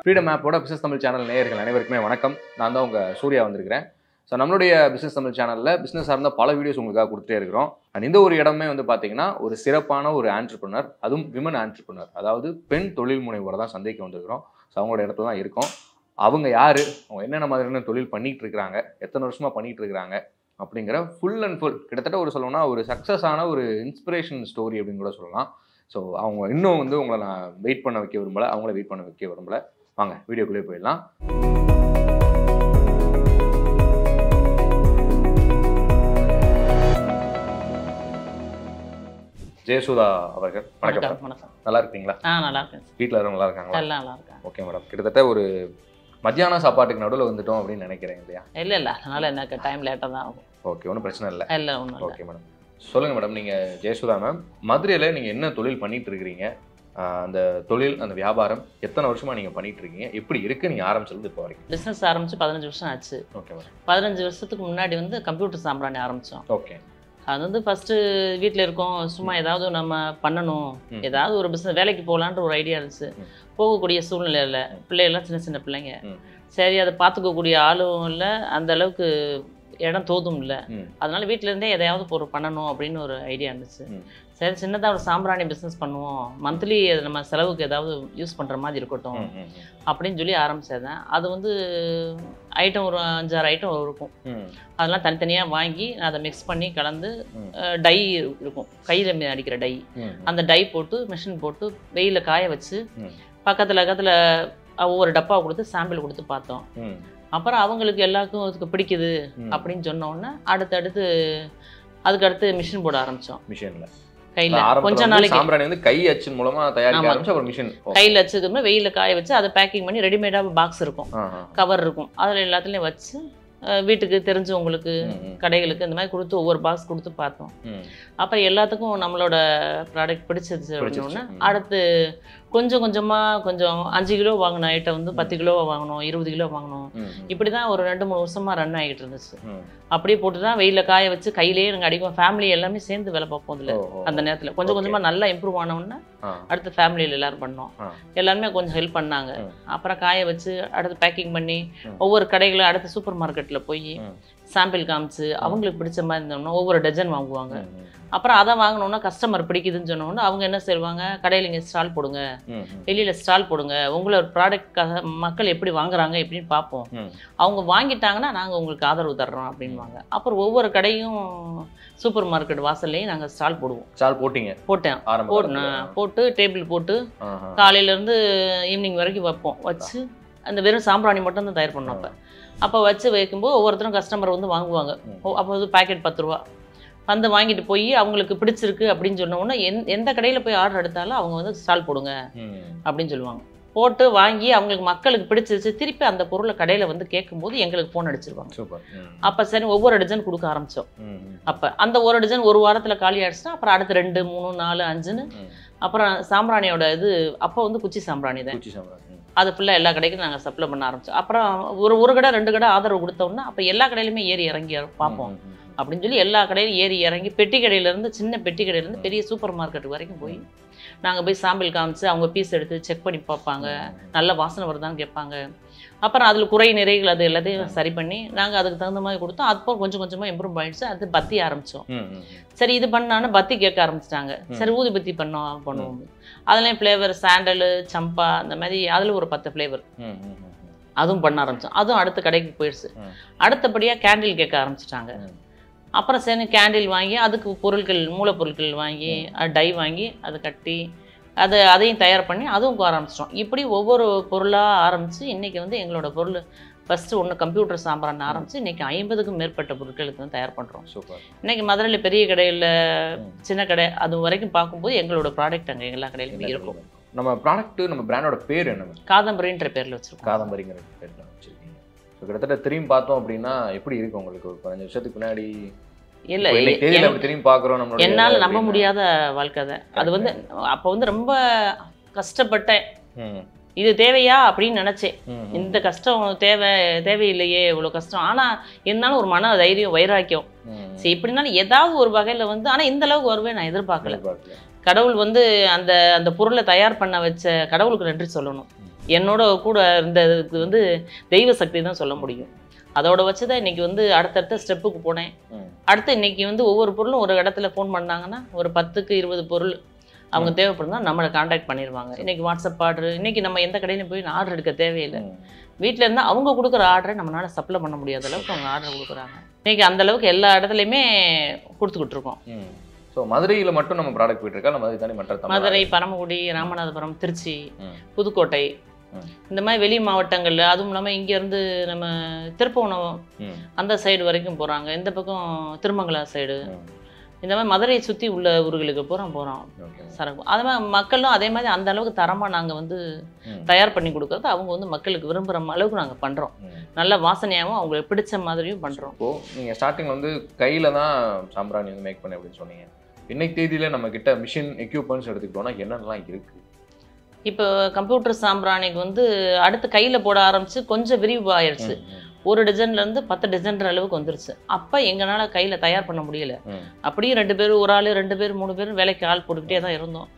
Freedom ஆப்போட business Tamil channel நேயர்கள் அனைவருக்குமே வணக்கம். நான் தான் உங்கள் சூர்யா வந்திருக்கிறேன். ஸோ நம்மளுடைய பிஸ்னஸ் தமிழ் சேனலில் பிஸ்னஸ் சார்ந்த பல வீடியோஸ் உங்களுக்காக கொடுத்துட்டே இருக்கிறோம். அண்ட் இந்த ஒரு இடமே வந்து பார்த்தீங்கன்னா ஒரு சிறப்பான ஒரு ஆண்டர்பிரினர், அதுவும் விமன் ஆண்டர்பிரினர், அதாவது பெண் தொழில் முனைவோரை தான் சந்தைக்கு வந்திருக்கிறோம். ஸோ அவங்களோட இடத்துல தான் இருக்கோம். அவங்க யார், அவங்க என்னென்ன மாதிரியான தொழில் பண்ணிகிட்டு இருக்கிறாங்க, எத்தனை வருஷமாக பண்ணிகிட்டு இருக்கிறாங்க அப்படிங்கிற ஃபுல் அண்ட் ஃபுல் கிட்டத்தட்ட ஒரு சொல்லணும்னா ஒரு சக்ஸஸான ஒரு இன்ஸ்பிரேஷன் ஸ்டோரி அப்படின்னு கூட சொல்லலாம். ஸோ அவங்க இன்னும் வந்து உங்களை நான் வெயிட் பண்ண வைக்க விரும்பலை, அவங்கள வெயிட் பண்ண வைக்க விரும்பலை. வாங்க வீடியோக்குள்ளே போயிடலாம். ஜெயசுதா அவர்கள் வணக்கம். நல்லா இருக்கீங்களா? நல்லா இருக்கேன். வீட்டில் எல்லாரும் நல்லா இருக்காங்களா? எல்லாம் நல்லா இருக்கேன். ஓகே மேடம், கிட்டத்தட்ட ஒரு மத்தியான சாப்பாட்டுக்கு நடுவில் வந்துட்டோம் அப்படின்னு நினைக்கிறேன் இல்லையா? இல்லை அதனால எனக்கு டைம் லேட்டாக தான் ஆகும். ஓகே, ஒன்றும் பிரச்சனை இல்லை. இல்லை ஒன்றும். ஓகே மேடம், சொல்லுங்கள் மேடம். நீங்கள் ஜெயசுதா மேம், மதுரையில் நீங்கள் என்ன தொழில் பண்ணிட்டு இருக்கிறீங்க? அந்த தொழில், அந்த வியாபாரம் எத்தனை வருஷமாக நீங்கள் பண்ணிட்டு இருக்கீங்க? எப்படி இருக்குது நீங்கள் ஆரம்பிச்சது இப்போ வரைக்கும்? பிஸ்னஸ் ஆரம்பித்து 15 வருஷம் ஆச்சு. Okay madam. 15 வருஷத்துக்கு முன்னாடி வந்து கம்ப்யூட்டர் சாம்பிராணி ஆரம்பித்தோம். ஓகே. அது வந்து ஃபஸ்ட்டு வீட்டில் இருக்கோம், சும்மா ஏதாவது நம்ம பண்ணணும், ஏதாவது ஒரு பிஸ்னஸ் வேலைக்கு போகலான்ற ஒரு ஐடியா இருந்துச்சு. போகக்கூடிய சூழ்நிலை இல்லை, பிள்ளைகள்லாம் சின்ன சின்ன பிள்ளைங்க. சரி, அதை பார்த்துக்கக்கூடிய ஆளும் இல்லை, அந்த அளவுக்கு இடம் தோதும் இல்லை. அதனால வீட்டிலேருந்தே எதையாவது ஒரு பண்ணணும் அப்படின்னு ஒரு ஐடியா இருந்துச்சு. சரி, சின்னதாக ஒரு சாம்பிராணி பிஸ்னஸ் பண்ணுவோம், மந்த்லி நம்ம செலவுக்கு ஏதாவது யூஸ் பண்ணுற மாதிரி இருக்கட்டும் அப்படின்னு சொல்லி ஆரம்பித்தேன். அது வந்து ஐட்டம் ஒரு 5-6 ஐட்டம் இருக்கும். அதெல்லாம் தனித்தனியாக வாங்கி அதை மிக்ஸ் பண்ணி கலந்து டை இருக்கும், கையில் அடிக்கிற டை, அந்த டை போட்டு மிஷின் போட்டு வெயிலில் காய வச்சு பக்கத்தில் ஒவ்வொரு டப்பா கொடுத்து சாம்பிள் கொடுத்து பார்த்தோம். அப்புறம் அவங்களுக்கு எல்லாருக்கும் அதுக்கு பிடிக்குது அப்படின்னு சொன்னோன்னே அடுத்தடுத்து அதுக்கடுத்து மிஷின் போட ஆரம்பித்தோம். மிஷினில் கையில் கொஞ்ச நாளைக்கு சாம்பிராணி வந்து கை அச்சு மூலமா தயாரிக்க ஆரம்பிச்சு அப்புறம் மிஷின் கையில் அச்சுக்கு வெயிலில் காய வச்சு அதை பேக்கிங் பண்ணி ரெடிமேடாக பாக்ஸ் இருக்கும், கவர் இருக்கும், அதில் எல்லாத்துலேயும் வச்சு வீட்டுக்கு தெரிஞ்சவங்களுக்கு கடைகளுக்கு இந்த மாதிரி கொடுத்து ஒவ்வொரு பாக்ஸ் கொடுத்து பார்த்தோம். அப்புறம் எல்லாத்துக்கும் நம்மளோட ப்ராடக்ட் பிடிச்சிருச்சு அப்படின்னோடனே அடுத்து கொஞ்சம் கொஞ்சம் 5 கிலோ வாங்கின ஐட்டம் வந்து 10 கிலோ வாங்கணும், 20 கிலோ வாங்கணும். இப்படி தான் ஒரு 2-3 வருஷமா ரன் ஆகிட்டு இருந்துச்சு. அப்படியே போட்டு தான் வெயிலில் காய வச்சு கையிலேயே நாங்கள் அடிப்போம். ஃபேமிலி எல்லாமே சேர்ந்து வேலை பார்ப்போம். இதில் அந்த நேரத்தில் கொஞ்சமாக நல்லா இம்ப்ரூவ் ஆனவுடனே அடுத்து ஃபேமிலியில் எல்லாரும் பண்ணோம். எல்லாருமே கொஞ்சம் ஹெல்ப் பண்ணாங்க. அப்புறம் காய வச்சு அடுத்து பேக்கிங் பண்ணி ஒவ்வொரு கடைகளும் அடுத்து சூப்பர் மார்க்கெட்டில் போய் சாம்பிள் காமிச்சு அவங்களுக்கு பிடிச்ச மாதிரி இருந்தோம்னா ஒவ்வொரு டஜன் வாங்குவாங்க. அப்புறம் அதை வாங்கினோன்னா கஸ்டமர் பிடிக்குதுன்னு சொன்னோன்னா அவங்க என்ன செய்வாங்க, கடையில் இங்கே ஸ்டால் போடுங்க, வெளியில் ஸ்டால் போடுங்க, உங்களோட ப்ராடக்ட்காக மக்கள் எப்படி வாங்குறாங்க எப்படின்னு பார்ப்போம், அவங்க வாங்கிட்டாங்கன்னா நாங்கள் உங்களுக்கு ஆதரவு தர்றோம் அப்படின்வாங்க. அப்புறம் ஒவ்வொரு கடையும் சூப்பர் மார்க்கெட் வாசல்லையும் நாங்கள் ஸ்டால் போடுவோம். ஸ்டால் போட்டு டேபிள் போட்டு காலையிலேருந்து ஈவினிங் வரைக்கும் வைப்போம். வச்சு அந்த வெறும் சாம்பிராணி மட்டும் தான் தயார் பண்ணோம். அப்போ வச்சு வைக்கும்போது ஒவ்வொருத்தரும் கஸ்டமர் வந்து வாங்குவாங்க. அப்போ வந்து பேக்கெட் 10 ரூபா வந்து வாங்கிட்டு போய் அவங்களுக்கு பிடிச்சிருக்கு அப்படின்னு சொன்னோன்னா எந்த கடையில் போய் ஆர்டர் எடுத்தாலும் அவங்க வந்து ஸ்டால் போடுங்க அப்படின்னு சொல்லுவாங்க. போட்டு வாங்கி அவங்களுக்கு மக்களுக்கு பிடிச்சிருச்சு, திருப்பி அந்த பொருளை கடையில் வந்து கேட்கும்போது எங்களுக்கு ஃபோன் அடிச்சிருவாங்க. அப்போ சரி ஒவ்வொரு டஜன் கொடுக்க ஆரம்பித்தோம். அப்போ அந்த ஒரு டஜன் ஒரு வாரத்தில் காலி ஆகிடுச்சுன்னா அப்புறம் அடுத்து 2, 3, 4, 5ன்னு அப்புறம் சாம்பிராணியோட இது அப்போ வந்து குச்சி சாம்பிராணி தான், அது ஃபுல்லாக எல்லா கடைக்கும் நாங்கள் சப்ளை பண்ண ஆரம்பித்தோம். அப்புறம் ஒரு கடை 2 கடை ஆதரவு கொடுத்தோம்னா அப்போ எல்லா கடையிலுமே ஏறி இறங்கி பார்ப்போம் அப்படின்னு சொல்லி எல்லா கடையிலும் ஏறி இறங்கி பெட்டி கடையிலேருந்து சின்ன பெட்டி கடையிலேருந்து பெரிய சூப்பர் மார்க்கெட் வரைக்கும் போய் நாங்கள் போய் சாம்பிள் காமிச்சு அவங்க பீஸ் எடுத்து செக் பண்ணி பார்ப்பாங்க, நல்ல வாசனை வருதான்னு கேட்பாங்க. அப்புறம் அதில் குறை நிறைகள் அது எல்லாத்தையும் சரி பண்ணி நாங்கள் அதுக்கு தகுந்த மாதிரி கொடுத்தோம். அதுக்கப்புறம் கொஞ்சம் கொஞ்சமாக இம்ப்ரூவ் ஆகிடுச்சு. அது பத்தி ஆரம்பித்தோம். சரி இது பண்ணான்னு பத்தி கேட்க ஆரம்பிச்சிட்டாங்க. சரி ஊதுபத்தி பண்ணுவோம். அதுலேயும் ஃப்ளேவர் சாண்டலு, சம்பா, அந்த மாதிரி அதில் ஒரு 10 ஃப்ளேவர் அதுவும் பண்ண ஆரம்பித்தோம். அதுவும் அடுத்த கடைக்கு போயிடுச்சு. அடுத்தபடியாக கேண்டில் கேட்க ஆரம்பிச்சிட்டாங்க. அப்புறம் சரி கேண்டில் வாங்கி அதுக்கு பொருட்கள் மூலப்பொருட்கள் வாங்கி டை வாங்கி அதை கட்டி அதையும் தயார் பண்ணி அதுவும் ஆரம்பிச்சிட்டோம். இப்படி ஒவ்வொரு பொருளாக ஆரம்பித்து இன்றைக்கி வந்து எங்களோட பொருள் ஃபஸ்ட்டு ஒன்று கம்ப்யூட்டர் சாம்பிராணி ஆரம்பித்து இன்றைக்கி 50க்கும் மேற்பட்ட பொருட்களுக்கு வந்து தயார் பண்ணுறோம். இன்றைக்கி மதுரையில் பெரிய கடையில் சின்ன கடை அது வரைக்கும் பார்க்கும்போது எங்களோட ப்ராடக்ட் அங்கே எல்லா கடையிலுமே இருக்கும். நம்ம ப்ராடக்ட், நம்ம பிராண்டோட பேர் என்ன? காதம்பரின்ற பேரில் வச்சுருக்கோம். காதம்பரிங்கிற பேரில் வச்சுருக்கீங்க. ஸோ கிட்டத்தட்ட திரும்பி பார்த்தோம் அப்படின்னா எப்படி இருக்குது உங்களுக்கு? ஒரு 15 வருஷத்துக்கு முன்னாடி இல்லை திரும்பி பார்க்குறோம், நம்ம என்னால் நம்ப முடியாத வாழ்க்கை தான் அது. வந்து அப்போ வந்து ரொம்ப கஷ்டப்பட்டேன். இது தேவையா அப்படின்னு நினச்சேன். இந்த கஷ்டம் தேவையில்லையே இவ்வளோ கஷ்டம். ஆனால் இருந்தாலும் ஒரு மன தைரியம், வைராக்கியம், சரி எப்படின்னாலும் ஏதாவது ஒரு வகையில் வந்து. ஆனால் இந்த அளவுக்கு வருவேன் நான் எதிர்பார்க்கல. கடவுள் வந்து அந்த அந்த பொருளை தயார் பண்ண வச்ச கடவுளுக்கு நன்றி சொல்லணும். என்னோட கூட இருந்ததுக்கு வந்து தெய்வ சக்தி தான் சொல்ல முடியும். அதோட வச்சு தான் இன்றைக்கி வந்து அடுத்தடுத்த ஸ்டெப்புக்கு போனேன். அடுத்து இன்றைக்கி வந்து ஒவ்வொரு பொருளும் ஒரு இடத்துல ஃபோன் பண்ணாங்கன்னா ஒரு 10க்கு 20 பொருள் அவங்க தேவைப்படுதா நம்மளை காண்டாக்ட் பண்ணிடுவாங்க. இன்றைக்கி வாட்ஸ்அப் ஆர்டர், இன்றைக்கி நம்ம எந்த கடையிலும் போய் ஆர்டர் எடுக்க தேவையில்லை. வீட்டில் இருந்தால் அவங்க கொடுக்குற ஆர்டரை நம்மளால் சப்ளை பண்ண முடியாத அளவுக்கு அவங்க ஆர்டர் கொடுக்குறாங்க. இன்றைக்கி அந்தளவுக்கு எல்லா இடத்துலையுமே கொடுத்துக்கிட்டு இருக்கோம். ஸோ மதுரையில் மட்டும் நம்ம ப்ராடக்ட் போயிட்டுருக்கா? நம்ம மதுரை தானே மற்ற மதுரை, பரமக்குடி, ராமநாதபுரம், திருச்சி, புதுக்கோட்டை, இந்த மாதிரி வெளி மாவட்டங்கள்ல, அதுவும் இல்லாமல் இங்கேருந்து நம்ம திருப்பவனம் அந்த சைடு வரைக்கும் போகிறாங்க. இந்த பக்கம் திருமங்கலா சைடு, இந்த மாதிரி மதுரையை சுற்றி உள்ள ஊர்களுக்கு போகிறோம் சரக்கு. அதே மாதிரி மக்களும் அதே மாதிரி அந்த அளவுக்கு தரமாக நாங்கள் வந்து தயார் பண்ணி கொடுக்குறது அவங்க வந்து மக்களுக்கு விரும்புகிற அளவுக்கு நாங்கள் பண்ணுறோம். நல்ல வாசனையாகவும் அவங்களுக்கு பிடிச்ச மாதிரியும் பண்ணுறோம். இப்போது நீங்கள் ஸ்டார்டிங்கில் வந்து கையில் தான் சாம்பிராணி வந்து மேக் பண்ணி அப்படின்னு சொன்னீங்க. இன்னைக்கு தேதியில் நம்ம கிட்ட மிஷின் எக்யூப்மெண்ட்ஸ் எடுத்துக்கிட்டோம்னா என்னென்னலாம் இருக்குது? இப்போ கம்ப்யூட்டர் சாம்பிராணிக்கு வந்து அடுத்து கையில் போட ஆரம்பித்து கொஞ்சம் விரிவாயிடுச்சு. ஒரு டிசைன்லேருந்து 10 டிசைன்ற அளவுக்கு வந்துருச்சு. அப்போ எங்களால் கையில் தயார் பண்ண முடியலை. அப்படியே 2 பேர், ஒரு ஆள் 2 பேர் 3 பேர் வேலைக்கு ஆள் போட்டுக்கிட்டே தான் இருந்தோம்.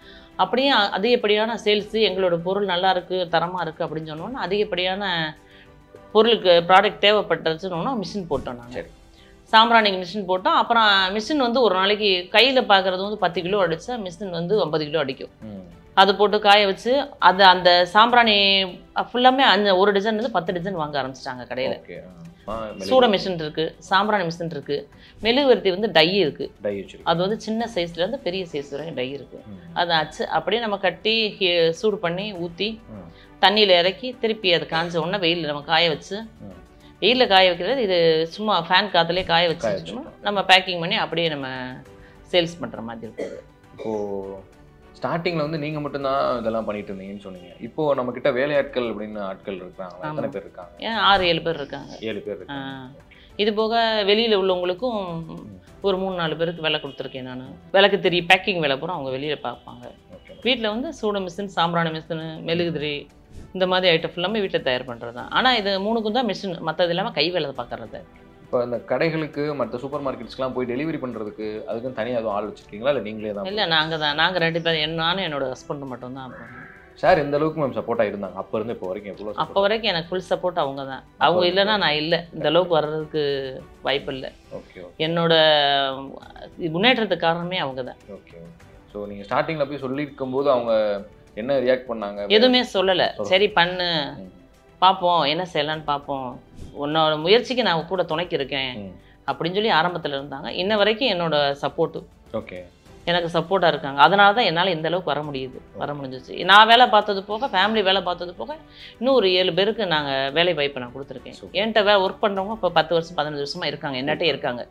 அப்படியே அதிகப்படியான சேல்ஸு, எங்களோட பொருள் நல்லா இருக்குது, தரமாக இருக்குது அப்படின்னு சொன்னோன்னா அதிகப்படியான பொருளுக்கு ப்ராடக்ட் தேவைப்பட்டுச்சுன்னா மிஷின் போட்டோம். நாங்கள் சாம்பிராணிக்கு மிஷின் போட்டோம். அப்புறம் மிஷின் வந்து ஒரு நாளைக்கு கையில் பார்க்குறது வந்து 10 கிலோ அடித்தா மிஷின் வந்து 50 கிலோ அடிக்கும். அது போட்டு காய வச்சு அது அந்த சாம்பிராணி ஃபுல்லாமே ஒரு டிசைன்லேருந்து 10 டிசைன் வாங்க ஆரம்பிச்சிட்டாங்க கடையில். சூட மிஷின் இருக்குது, சாம்பிராணி மிஷின் இருக்குது, மெழுகுவர்த்தி வந்து டை இருக்குது. அது வந்து சின்ன சைஸ்லேருந்து பெரிய சைஸ் வரைக்கும் டை இருக்குது. அதை ஆச்சு அப்படியே நம்ம கட்டி சூடு பண்ணி ஊற்றி தண்ணியில் இறக்கி திருப்பி அது காய்ஞ்ச உடனே வெயிலில் நம்ம காய வச்சு, வெயிலில் காய வைக்கிறது இது சும்மா ஃபேன் காற்றுலேயே காய வச்சு நம்ம பேக்கிங் பண்ணி அப்படியே நம்ம சேல்ஸ் பண்ணுற மாதிரி இருக்குது. இப்போது ஸ்டார்டிங்கில் வந்து நீங்கள் மட்டும்தான் இதெல்லாம் பண்ணிட்டு இருந்தீங்கன்னு சொன்னீங்க. இப்போது நம்மக்கிட்ட வேலையாட்கள் அப்படின்னு ஆட்கள் இருக்காங்க. எத்தனை பேர் இருக்காங்க? 6-7 பேர் இருக்காங்க. 7 பேர் இருக்காங்க. இது போக வெளியில் உள்ளவங்களுக்கும் ஒரு 3-4 பேருக்கு வேலை கொடுத்துருக்கேன் நான். விளக்கு திரி பேக்கிங் வேலை பூரா அவங்க வெளியில் பார்ப்பாங்க. வீட்டில் வந்து சூட மிஷின், சாம்பிராணி மிஷின், மெழுகுதிரி இந்த மாதிரி ஐட்டம் ஃபுல்லாமே வீட்டில் தயார் பண்ணுறது தான். ஆனால் இது 3க்கும் தான் மிஷின், மற்றது இல்லாமல் கை வேலை பார்க்குறது. இப்போ இந்த கடைகளுக்கு மற்ற சூப்பர் மார்க்கெட்ஸ்க்குலாம் போய் டெலிவரி பண்ணுறதுக்கு அதுக்கும் தனியாக எதுவும் ஆள் வச்சுருக்கீங்களா இல்லை நீங்களே தான்? இல்லை, நாங்கள் 2 பேர், நானும் என்னோட ஹஸ்பண்டும் மட்டும்தான். சார் எந்த அளவுக்கு மேம் சப்போர்ட்டாக இருந்தாங்க அப்போ இருந்து இப்போ வரைக்கும்? எவ்வளோ? அப்போ வரைக்கும் எனக்கு ஃபுல் சப்போர்ட் அவங்க தான். அவங்க இல்லைன்னா நான் இல்லை, இந்த அளவுக்கு வர்றதுக்கு வாய்ப்பு இல்லை. ஓகே. என்னோட முன்னேற்றத்துக்கு காரணமே அவங்க தான். ஓகே. ஸோ நீங்கள் ஸ்டார்டிங்கில் போய் சொல்லியிருக்கும் போது அவங்க என்ன ரியாக்ட் பண்ணாங்க? எதுவுமே சொல்லலை. சரி பண்ணு, பார்ப்போம் என்ன செய்யலான்னு பார்ப்போம், உன்னோட முயற்சிக்கு நான் கூட துணைக்கு இருக்கேன் அப்படின்னு சொல்லி ஆரம்பத்தில் இருந்தாங்க. இன்ன வரைக்கும் என்னோட சப்போர்ட்டு எனக்கு சப்போர்ட்டாக இருக்காங்க. அதனால தான் என்னால் இந்த அளவுக்கு வர முடிஞ்சிச்சு. நான் வேலை பார்த்தது போக, ஃபேமிலி வேலை பார்த்தது போக இன்னும் ஒரு 7 பேருக்கு நாங்கள் வேலை வாய்ப்பு நான் கொடுத்துருக்கேன். என்கிட்ட ஒர்க் பண்ணுறவங்க இப்போ 10 வருஷம் 15 வருஷமாக இருக்காங்க, என்னட்டே இருக்காங்க.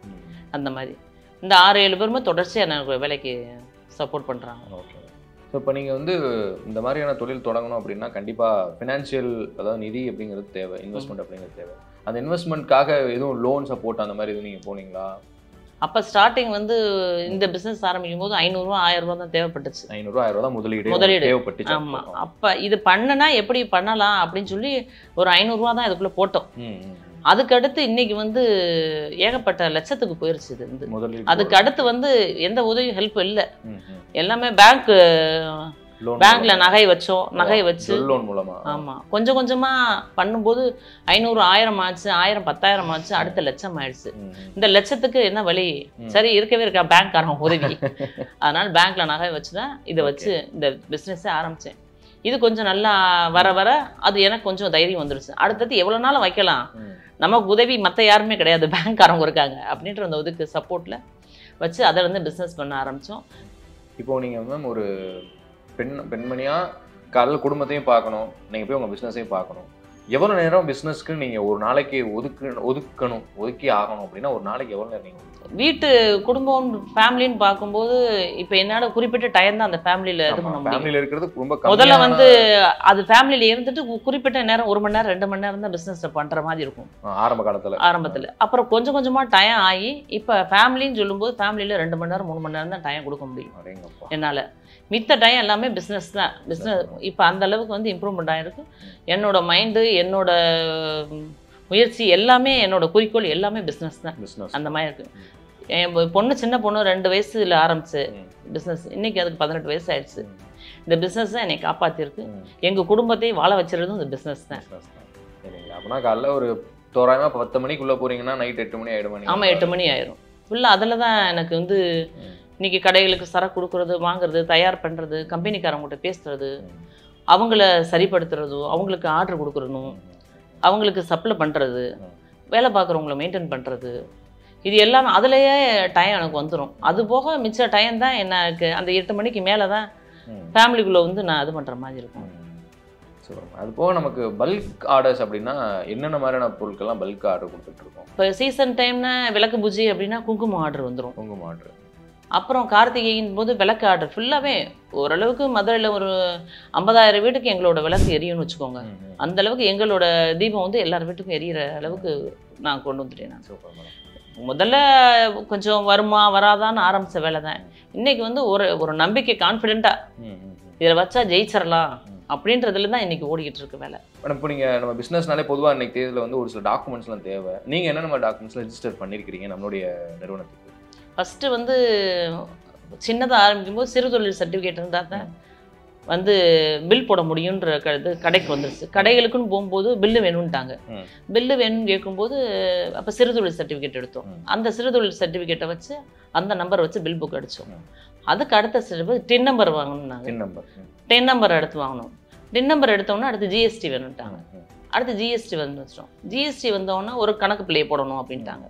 அந்த மாதிரி இந்த 6-7 பேருமே தொடர்ச்சியாக எனக்கு வேலைக்கு சப்போர்ட் பண்ணுறாங்க. ஓகே. ஸோ இப்போ நீங்கள் வந்து இந்த மாதிரியான தொழில் தொடங்கணும் அப்படின்னா கண்டிப்பாக ஃபினான்ஷியல், அதாவது நிதி அப்படிங்கிறது தேவை, இன்வெஸ்ட்மெண்ட் அப்படிங்கிறது தேவை. அந்த இன்வெஸ்ட்மெண்ட்காக எதுவும் லோன் சப்போர்ட் அந்த மாதிரி எதுவும் நீங்கள் போனீங்களா? அப்போ ஸ்டார்டிங் வந்து இந்த பிஸ்னஸ் ஆரம்பிக்கும் போது 500 ரூபா 1000 ரூபா தான் தேவைப்பட்டுச்சு. 500 1000 தான் முதலீடு தேவைப்பட்டுச்சு. ஆமாம். அப்போ இது பண்ணுனா எப்படி பண்ணலாம் அப்படின்னு சொல்லி ஒரு 500 ரூபா தான் இதுக்குள்ளே போட்டோம். அதுக்கடுத்து இன்னைக்கு வந்து ஏகப்பட்ட லட்சத்துக்கு போயிருச்சு இது வந்து. அதுக்கு அடுத்து வந்து எந்த உதவி ஹெல்ப் இல்லை, எல்லாமே பேங்க்ல நகை வச்சோம், நகை வச்சு லோன் மூலமா. ஆமா, கொஞ்சம் கொஞ்சமா பண்ணும்போது 500 1000 ஆச்சு, 1000 10,000 ஆச்சு, அடுத்த லட்சம் ஆயிடுச்சு. இந்த லட்சத்துக்கு என்ன வழி? சரி இருக்கவே இருக்கா பேங்க்காரங்க உதவி. அதனால பேங்க்ல நகை வச்சுதான் இதை வச்சு இந்த பிஸ்னஸே ஆரம்பிச்சேன். இது கொஞ்சம் நல்லா வர வர அது எனக்கு கொஞ்சம் தைரியம் வந்துருச்சு. அடுத்தது எவ்வளோ நாளும் வைக்கலாம், நமக்கு உதவி மற்ற யாருமே கிடையாது, பேங்க்காரங்க இருக்காங்க அப்படின்ற அந்த இதுக்கு சப்போர்ட்டில் வச்சு அதில் இருந்து பிஸ்னஸ் பண்ண ஆரம்பித்தோம். இப்போது நீங்கள் மேம் ஒரு பெண்மணியாக காலையில் குடும்பத்தையும் பார்க்கணும், நீங்கள் போய் உங்கள் பிஸ்னஸையும் பார்க்கணும். எவ்வளோ நேரம் பிஸ்னஸ்க்கு நீங்கள் ஒரு நாளைக்கு ஒதுக்கி ஆகணும் அப்படின்னா ஒரு நாளைக்கு எவ்வளோ நேரம் நீங்கள் வீட்டு குடும்பம் ஃபேமிலின்னு பார்க்கும்போது இப்போ என்னால் குறிப்பிட்ட டைம் தான் அந்த ஃபேமிலியில் இது பண்ண முடியும். ஃபேமிலியில் இருக்கிறது ரொம்ப முதல்ல வந்து அது ஃபேமிலியில் இருந்துட்டு குறிப்பிட்ட நேரம் 1 மணி நேரம் 2 மணி நேரம் தான் பிஸ்னஸ் பண்ணுற மாதிரி இருக்கும் ஆரம்பத்தில். அப்புறம் கொஞ்சம் கொஞ்சமாக டைம் ஆகி இப்போ ஃபேமிலின்னு சொல்லும்போது ஃபேமிலியில் 2 மணி நேரம் 3 மணி நேரம் தான் டைம் கொடுக்க முடியும் என்னால். மித்த டைம் எல்லாமே பிஸ்னஸ் தான். பிஸ்னஸ் இப்போ அந்த அளவுக்கு வந்து இம்ப்ரூவ்மெண்ட் ஆகிருக்கு. என்னோட மைண்டு, என்னோட முயற்சி எல்லாமே, என்னோட குறிக்கோள் எல்லாமே பிஸ்னஸ் தான். அந்த மாதிரி இருக்குது. என் பொண்ணு சின்ன பொண்ணு 2 வயசுல ஆரம்பிச்சு பிஸ்னஸ், இன்னைக்கு அதுக்கு 18 வயசு ஆயிடுச்சு. இந்த பிஸ்னஸ் தான் என்னை காப்பாற்றிருக்கு. எங்கள் குடும்பத்தையும் வாழ வச்சுருதும் இந்த பிஸ்னஸ் தான். சரிங்களா? அப்படின்னா காலைல ஒரு தோராயமாக 10 மணிக்குள்ளே போகிறீங்கன்னா நைட் 8 மணி ஆகிடும். ஆமாம், 8 மணி ஆயிரும். ஃபுல்லாக அதில் தான் எனக்கு வந்து இன்றைக்கி கடைகளுக்கு சரக்கு கொடுக்குறது, வாங்குறது, தயார் பண்ணுறது, கம்பெனிக்காரவங்கள்ட்ட பேசுகிறது, அவங்கள சரிப்படுத்துறதும், அவங்களுக்கு ஆர்டர் கொடுக்குறதும், அவங்களுக்கு சப்ளை பண்ணுறது, வேலை பார்க்குறவங்கள மெயின்டைன் பண்ணுறது, இது எல்லாமே அதுலேயே டைம் எனக்கு வந்துடும். அது போக மிச்ச டைம் தான் எனக்கு அந்த 8 மணிக்கு மேலே தான் ஃபேமிலிக்குள்ளே வந்து நான் இது பண்ணுற மாதிரி இருக்கும். அது போக நமக்கு பல்க் ஆர்டர்ஸ் அப்படின்னா என்னென்ன மாதிரியான பொருட்கள்லாம் பல்க் ஆர்டர் கொடுத்துட்ருக்கோம்? இப்போ சீசன் டைம்னா விளக்கு பூஜை அப்படின்னா குங்குமம் ஆர்டர் வந்துடும். குங்குமம் ஆர்டர். அப்புறம் கார்த்திகையின் போது விளக்கு ஆர்டர் ஃபுல்லாகவே ஓரளவுக்கு மதுரையில் ஒரு 50,000 வீட்டுக்கு எங்களோட விளக்கு எரியும்னு வச்சுக்கோங்க. அந்த அளவுக்கு எங்களோட தீபம் வந்து எல்லார் வீட்டுக்கும் எரியிற அளவுக்கு நான் கொண்டு வந்துட்டேன். நான் முதல்ல கொஞ்சம் வருமா வராதான்னு ஆரம்பித்த வேலை தான். இன்றைக்கி வந்து ஒரு நம்பிக்கை, கான்ஃபிடென்ட்டாக இதில் வச்சா ஜெயிச்சிடலாம் அப்படின்றதுல தான் இன்றைக்கி ஓடிக்கிட்டு இருக்கு வேலை. மேடம், இப்போ நீங்கள் நம்ம பிஸ்னஸ்னாலே பொதுவாக இன்றைக்கி தேதியில் வந்து ஒரு சில டாக்குமெண்ட்ஸ்லாம் தேவை. நீங்கள் என்னென்ன டாக்குமெண்ட்ஸ்லாம் ரெஜிஸ்டர் பண்ணியிருக்கிறீங்க நம்மளுடைய நிறுவனத்துக்கு? ஃபஸ்ட்டு வந்து சின்னதாக ஆரம்பிக்கும்போது சிறு தொழில் சர்டிஃபிகேட் இருந்தால் தான் வந்து பில் போட முடியுன்ற இது கடைக்கு வந்துருச்சு. கடைகளுக்குன்னு போகும்போது பில்லு வேணும்ட்டாங்க. பில்லு வேணும்னு கேட்கும்போது அப்போ சிறு தொழில் சர்டிஃபிகேட் எடுத்தோம். அந்த சிறு தொழில் சர்டிஃபிகேட்டை வச்சு அந்த நம்பரை வச்சு பில் புக் அடித்தோம். அதுக்கு அடுத்த சர்டிஃபிகேட் டின் நம்பர் வாங்கணும்னாங்க. டின் நம்பர் எடுத்து வாங்கணும். டின் நம்பர் எடுத்தோன்னா அடுத்து ஜிஎஸ்டி வேணும்ட்டாங்க. அடுத்து ஜிஎஸ்டி வந்து வச்சிட்டோம். ஜிஎஸ்டி வந்தோன்னா ஒரு கணக்கு பிள்ளையை போடணும் அப்படின்ட்டாங்க.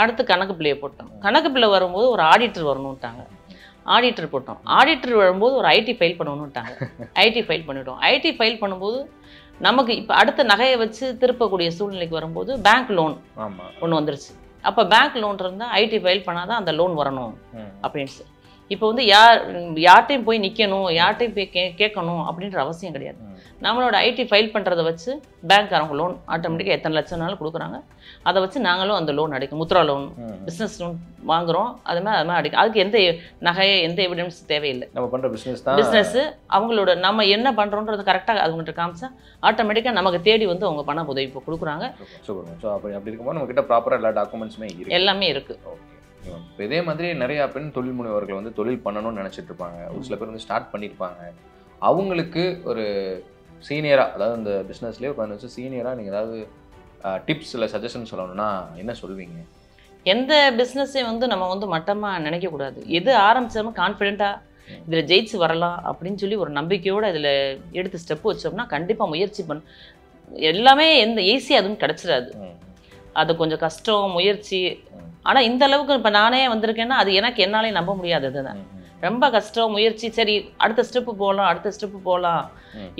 அடுத்து கணக்கு பிள்ளையை போட்டோம். கணக்கு பிள்ளை வரும்போது ஒரு ஆடிட்டர் வரணும்ட்டாங்க. ஆடிட்டர் போட்டோம். ஆடிட்டர் வரும்போது ஒரு ஐடி ஃபைல் பண்ணணும்ட்டாங்க. ஐடி ஃபைல் பண்ணிவிட்டோம். ஐடி ஃபைல் பண்ணும்போது நமக்கு இப்போ அடுத்த நகையை வச்சு திருப்பக்கூடிய சூழ்நிலைக்கு வரும்போது பேங்க் லோன் ஒன்று வந்துருச்சு. அப்போ பேங்க் லோன் இருந்தால் ஐடி ஃபைல் பண்ணாதான் அந்த லோன் வரணும் அப்படின்னு. இப்போ வந்து யார்ட்டையும் போய் நிற்கணும், யார்ட்டையும் போய் கேட்கணும் அப்படின்ற அவசியம் கிடையாது. நம்மளோட ஐடி ஃபைல் பண்ணுறதை வச்சு பேங்க்காரங்க லோன் ஆட்டோமேட்டிக்காக எத்தனை லட்சம்னாலும் கொடுக்குறாங்க. அதை வச்சு நாங்களும் அந்த லோன் அடிக்கும். முத்ரா லோன், பிஸ்னஸ் லோன் வாங்குகிறோம். அது மாதிரி அடிக்கும். அதுக்கு எந்த நகையை எந்த எவிடன்ஸ் தேவையில்லை. நம்ம பண்ணுற பிஸ்னஸ்ஸு அவங்களோட நம்ம என்ன பண்ணுறோன்றது கரெக்டாக அவங்கள்ட்ட காமிச்சா ஆட்டோமேட்டிக்காக நமக்கு தேடி வந்து அவங்க பண உதவி இப்போ கொடுக்குறாங்க. ஸோ அப்படி இருக்கும்போது நம்மக்கிட்ட ப்ராப்பராக எல்லா டாக்குமெண்ட்ஸுமே இருக்குது, எல்லாமே இருக்குது. இப்போ இதே மாதிரி நிறையா பெண் தொழில் முனைவர்கள் வந்து தொழில் பண்ணணும்னு நினச்சிட்டு இருப்பாங்க. ஒரு சில பேர் வந்து ஸ்டார்ட் பண்ணியிருப்பாங்க. அவங்களுக்கு ஒரு சீனியராக, அதாவது இந்த பிஸ்னஸ்லேயே 15 வருஷம் சீனியராக நீங்கள் ஏதாவது டிப்ஸ் இல்லை சஜஷன் சொல்லணும்னா என்ன சொல்வீங்க? எந்த பிஸ்னஸையும் வந்து நம்ம வந்து மட்டமாக நினைக்கக்கூடாது. எது ஆரம்பித்தோம்னா கான்ஃபிடென்ட்டாக இதில் ஜெயிச்சு வரலாம் அப்படின்னு சொல்லி ஒரு நம்பிக்கையோடு இதில் எடுத்து ஸ்டெப்பு வச்சோம்னா கண்டிப்பாக முயற்சி எல்லாமே எந்த ஈஸியாக அதுவும் கிடச்சிடாது. அது கொஞ்சம் கஷ்டம், முயற்சி. ஆனால் இந்த அளவுக்கு இப்போ நானே வந்திருக்கேன்னா அது எனக்கு என்னாலே நம்ப முடியாதது தான். ரொம்ப கஷ்டம், முயற்சி. சரி அடுத்த ஸ்டெப்பு போகலாம், அடுத்த ஸ்டெப்பு போகலாம்,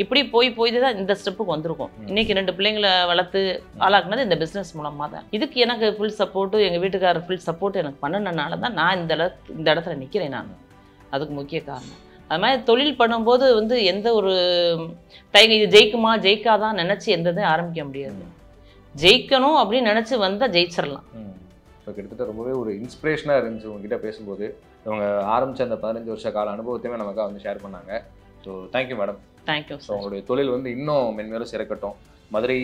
இப்படி போய் தான் இந்த ஸ்டெப்புக்கு வந்திருக்கோம். இன்றைக்கி 2 பிள்ளைங்களை வளர்த்து ஆளாக்குனது இந்த பிஸ்னஸ் மூலமாக தான். இதுக்கு எனக்கு ஃபுல் சப்போர்ட்டு, எங்கள் வீட்டுக்காரர் ஃபுல் சப்போர்ட் எனக்கு பண்ணினனால தான் நான் இந்த இடத்துல நிற்கிறேன். நான் அதுக்கு முக்கிய காரணம். அது மாதிரி தொழில் பண்ணும்போது வந்து எந்த ஒரு இது ஜெயிக்குமா ஜெயிக்காதான் நினச்சி எந்த இதையும் ஆரம்பிக்க முடியாது. ஜெயிக்கணும் அப்படின்னு நினச்சி வந்தால் ஜெயிச்சிடலாம். ஸோ கிட்டத்தட்ட ரொம்பவே ஒரு இன்ஸ்பிரேஷனாக இருந்துச்சு உங்ககிட்ட பேசும்போது. அவங்க ஆரம்பித்த அந்த 15 வருஷ கால அனுபவத்தையுமே நமக்காக வந்து ஷேர் பண்ணாங்க. So thank you madam. Thank you. So உங்களுடைய தொழில் வந்து இன்னும் மென்மேலும் சிறக்கட்டும். மதுரை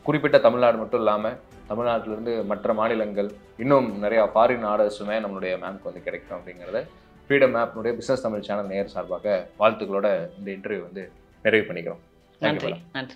குறிப்பிட்ட தமிழ்நாடு மட்டும் இல்லாமல் தமிழ்நாட்டிலேருந்து மற்ற மாநிலங்கள் இன்னும் நிறையா ஃபாரின் ஆர்டர்ஸுமே நம்மளுடைய மேம்க்கு வந்து கிடைக்கும் அப்படிங்கிறத ஃப்ரீடம் ஆப்னுடைய பிஸ்னஸ் தமிழ் சேனல் நேயர் சார்பாக வாழ்த்துக்களோட இந்த இன்டர்வியூ வந்து நிறைவு பண்ணிக்கிறோம். நன்றி. நன்றி.